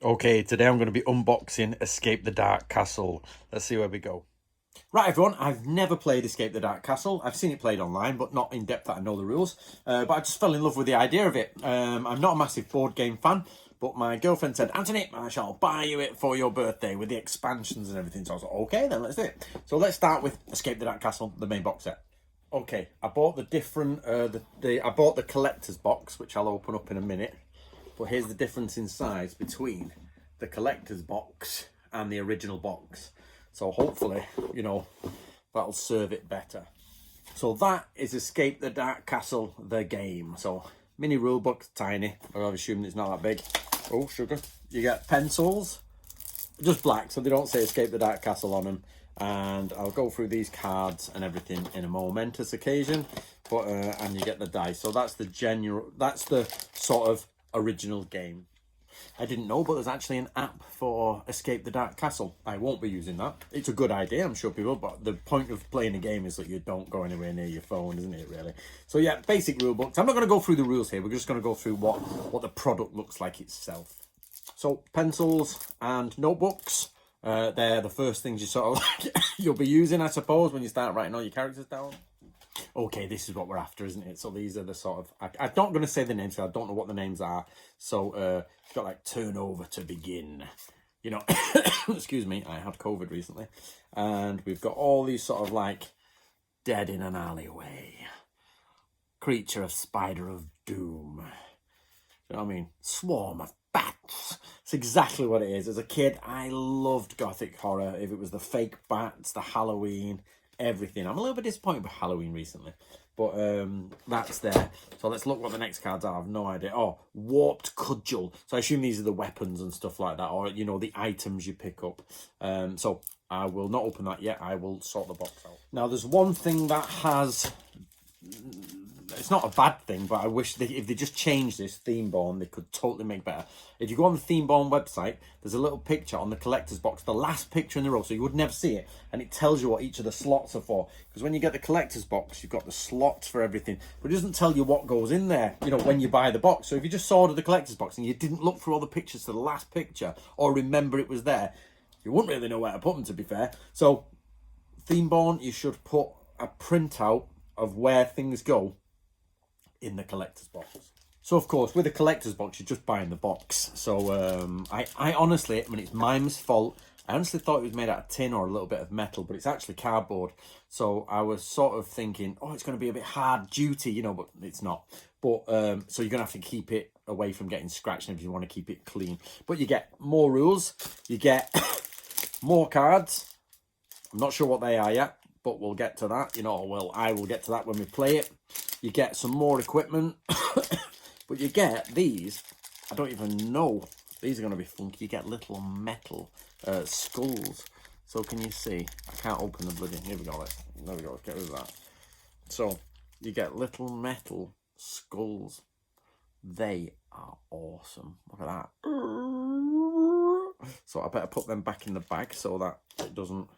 Okay, today I'm going to be unboxing Escape the Dark Castle. Let's see where we go. Right, everyone, I've never played Escape the Dark Castle. I've seen it played online, but not in depth that I know the rules. But I just fell in love with the idea of it. I'm not a massive board game fan, but my girlfriend said, Anthony, I shall buy you it for your birthday with the expansions and everything. So I was like, okay, then let's do it. So let's start with Escape the Dark Castle, the main box set. Okay, I bought the different, I bought the collector's box, which I'll open up in a minute. But here's the difference in size between the collector's box and the original box. So hopefully, you know, that'll serve it better. So that is Escape the Dark Castle, the game. So mini rulebook, tiny. I'm assuming it's not that big. Oh, sugar. You get pencils, just black, so they don't say Escape the Dark Castle on them. And I'll go through these cards and everything in a momentous occasion. But and you get the dice. So that's the sort of original game. I didn't know, but there's actually an app for Escape the Dark Castle. I won't be using that. It's a good idea, I'm sure people, but the point of playing a game is that you don't go anywhere near your phone, isn't it, really? So yeah, basic rule books. I'm not going to go through the rules here. We're just going to go through what the product looks like itself. So pencils and notebooks. They're the first things you sort of you'll be using, I suppose, when you start writing all your characters down. Okay, this is what we're after, isn't it? So these are the sort of... I'm not going to say the names, because I don't know what the names are. So it's got like turn over to begin. You know, excuse me, I had COVID recently. And we've got all these sort of like dead in an alleyway. Creature of spider of doom. You know what I mean? Swarm of bats. It's exactly what it is. As a kid, I loved gothic horror. If it was the fake bats, the Halloween... everything. I'm a little bit disappointed with Halloween recently, but that's there. So let's look what the next cards are. I have no idea. Oh, warped cudgel. So I assume these are the weapons and stuff like that, or you know, the items you pick up. So I will not open that yet. I will sort the box out. Now there's one thing that has... it's not a bad thing, but I wish if they just changed this Themeborn, they could totally make better. If you go on the Themeborn website, there's a little picture on the collector's box, the last picture in the row, so you would never see it, and it tells you what each of the slots are for. Because when you get the collector's box, you've got the slots for everything, but it doesn't tell you what goes in there, you know, when you buy the box. So if you just ordered the collector's box and you didn't look through all the pictures to the last picture, or remember it was there, you wouldn't really know where to put them, to be fair. So Themeborn, you should put a printout of where things go in the collector's box. So of course, with a collector's box, you're just buying the box. So I honestly, I mean, it's Mime's fault. I honestly thought it was made out of tin or a little bit of metal, but it's actually cardboard. So I was sort of thinking, oh, it's going to be a bit hard duty, you know, but it's not. But so you're going to have to keep it away from getting scratched if you want to keep it clean. But you get more rules, you get more cards. I'm not sure what they are yet, but we'll get to that. You know, well, I will get to that when we play it. You get some more equipment, but you get these. I don't even know. These are going to be funky. You get little metal skulls. So can you see? I can't open the bloody... Here we go. There we go. Let's get rid of that. So you get little metal skulls. They are awesome. Look at that. So I better put them back in the bag so that it doesn't...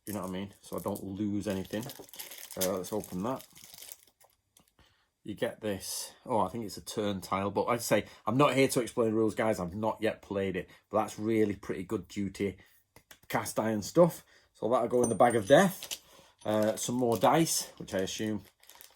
You know what I mean? So I don't lose anything. Let's open that. You get this. Oh, I think it's a turn tile. But I'd say I'm not here to explain rules, guys. I've not yet played it. But that's really pretty good duty cast iron stuff. So that'll go in the bag of death. Some more dice, which I assume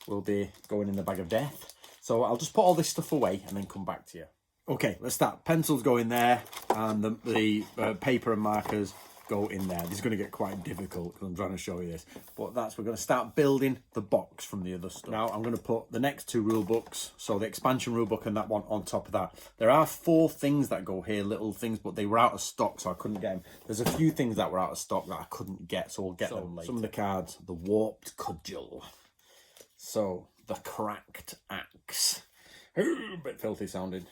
will be going in the bag of death. So I'll just put all this stuff away and then come back to you. Okay, let's start. Pencils go in there. And the paper and markers go in there. This is going to get quite difficult because I'm trying to show you this, but we're going to start building the box from the other stuff. Now I'm going to put the next two rule books, so the expansion rule book and that one on top of that. There are 4 things that go here, little things, but they were out of stock, so I couldn't get them. There's a few things that were out of stock that I couldn't get, so we'll get them later. Some of the cards: the warped cudgel, so the cracked axe, a bit filthy sounding,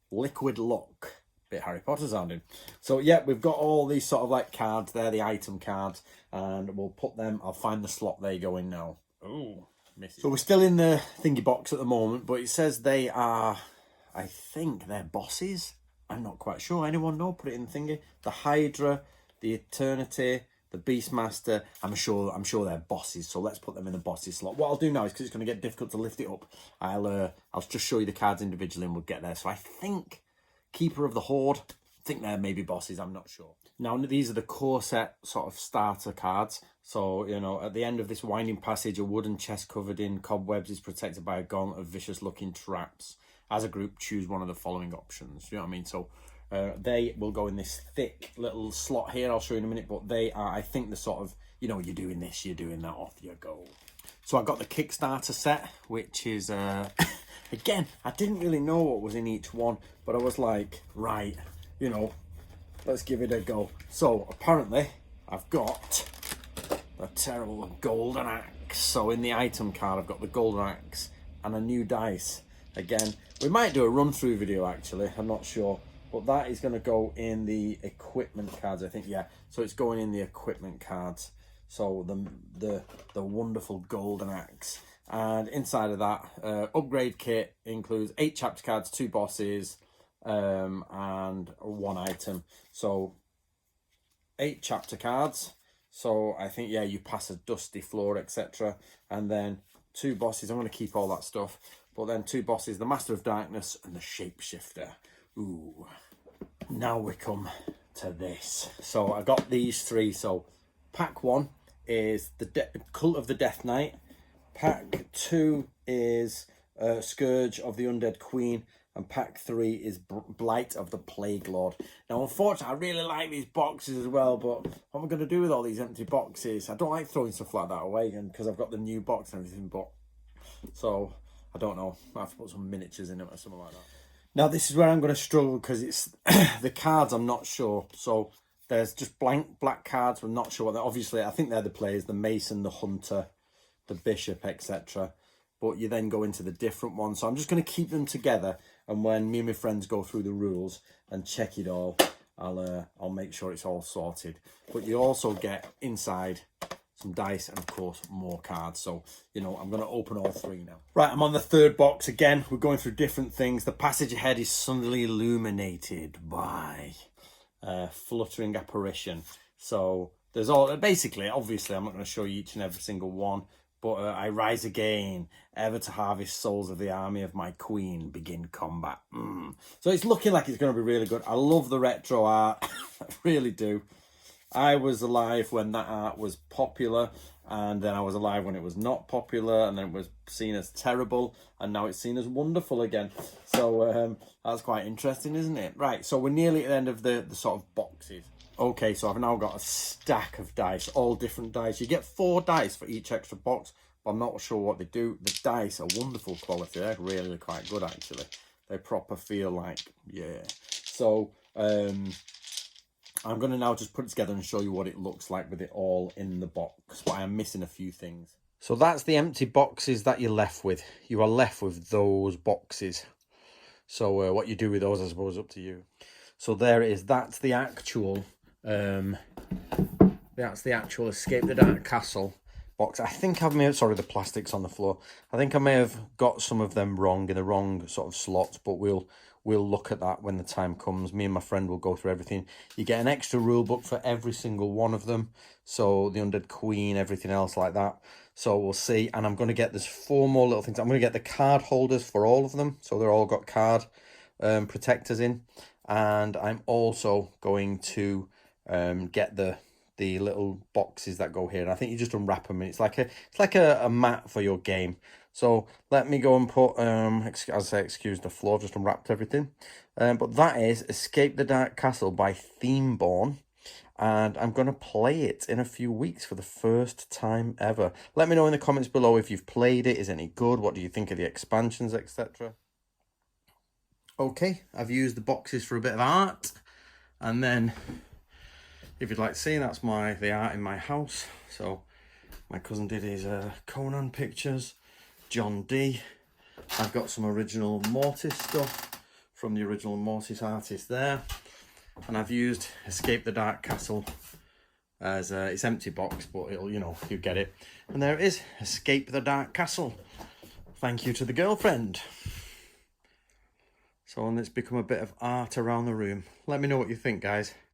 liquid lock, bit Harry Potter sounding. So yeah, we've got all these sort of like cards there, the item cards, and we'll put them... I'll find the slot they go in now. Oh, missed it. So we're still in the thingy box at the moment, but it says they are... I think they're bosses. I'm not quite sure. Anyone know? Put it in the thingy. The Hydra, the Eternity, the Beastmaster. I'm sure they're bosses. So let's put them in the bosses slot. What I'll do now is, because it's going to get difficult to lift it up, I'll just show you the cards individually and we'll get there. So I think Keeper of the Horde. I think they're maybe bosses, I'm not sure. Now, these are the core set sort of starter cards. So, you know, at the end of this winding passage, a wooden chest covered in cobwebs is protected by a gaunt of vicious-looking traps. As a group, choose one of the following options. You know what I mean? So, they will go in this thick little slot here. I'll show you in a minute. But they are, I think, the sort of, you know, you're doing this, you're doing that, off you go. So I got the Kickstarter set, which is, again, I didn't really know what was in each one. But I was like, right, you know, let's give it a go. So, apparently, I've got the terrible golden axe. So in the item card, I've got the golden axe and a new dice. Again, we might do a run through video actually, I'm not sure. But that is going to go in the equipment cards, I think, yeah. So it's going in the equipment cards. So the wonderful golden axe. And inside of that, upgrade kit includes 8 chapter cards, 2 bosses, and 1 item. So 8 chapter cards. So I think, yeah, you pass a dusty floor, etc. And then 2 bosses. I'm going to keep all that stuff. But then 2 bosses, the Master of Darkness and the Shapeshifter. Ooh. Now we come to this. So I got these 3. So pack 1 is the Cult of the Death Knight. Pack 2 is Scourge of the Undead Queen. And pack 3 is Blight of the Plague Lord. Now, unfortunately, I really like these boxes as well, but what am I going to do with all these empty boxes? I don't like throwing stuff like that away, and because I've got the new box and everything, but... So, I don't know. I have to put some miniatures in it or something like that. Now, this is where I'm going to struggle, because it's... the cards, I'm not sure. So, there's just blank black cards. We're not sure what they're... Obviously, I think they're the players. The Mason, the Hunter, the Bishop, etc. But you then go into the different ones. So, I'm just going to keep them together. And when me and my friends go through the rules and check it all, I'll make sure it's all sorted. But you also get inside some dice and, of course, more cards. So, you know, I'm going to open all 3 now. Right, I'm on the 3rd box again. We're going through different things. The passage ahead is suddenly illuminated by fluttering apparition. So there's all... Basically, obviously, I'm not going to show you each and every single one. But I rise again, ever to harvest souls of the army of my queen, begin combat. So it's looking like it's going to be really good. I love the retro art, I really do. I was alive when that art was popular, and then I was alive when it was not popular, and then it was seen as terrible, and now it's seen as wonderful again. So that's quite interesting, isn't it? Right, so we're nearly at the end of the sort of boxes. Okay, so I've now got a stack of dice, all different dice. You get 4 dice for each extra box, but I'm not sure what they do. The dice are wonderful quality. They're really quite good, actually. They proper feel like, yeah. So, I'm going to now just put it together and show you what it looks like with it all in the box. But I am missing a few things. So that's the empty boxes that you're left with. You are left with those boxes. So what you do with those, I suppose, is up to you. So there it is. That's the actual... that's the actual Escape the Dark Castle box. I think I've made... Sorry, the plastic's on the floor. I think I may have got some of them wrong, in the wrong sort of slots, but we'll look at that when the time comes. Me and my friend will go through everything. You get an extra rule book for every single one of them. So the Undead Queen, everything else like that. So we'll see. And I'm going to get... There's 4 more little things. I'm going to get the card holders for all of them. So they're all got card protectors in. And I'm also going to... get the little boxes that go here, and I think you just unwrap them, and it's like a mat for your game. So let me go and put as I say, excuse the floor, I've just unwrapped everything. But that is Escape the Dark Castle by Themeborn, and I'm going to play it in a few weeks for the first time ever. Let me know in the comments below if you've played it. Is it any good? What do you think of the expansions, etc.? Okay, I've used the boxes for a bit of art, and then if you'd like to see, that's the art in my house. So my cousin did his Conan pictures, John D. I've got some original Mortis stuff from the original Mortis artist there. And I've used Escape the Dark Castle as it's empty box, but it'll, you know, you get it. And there it is, Escape the Dark Castle. Thank you to the girlfriend. So, and it's become a bit of art around the room. Let me know what you think, guys.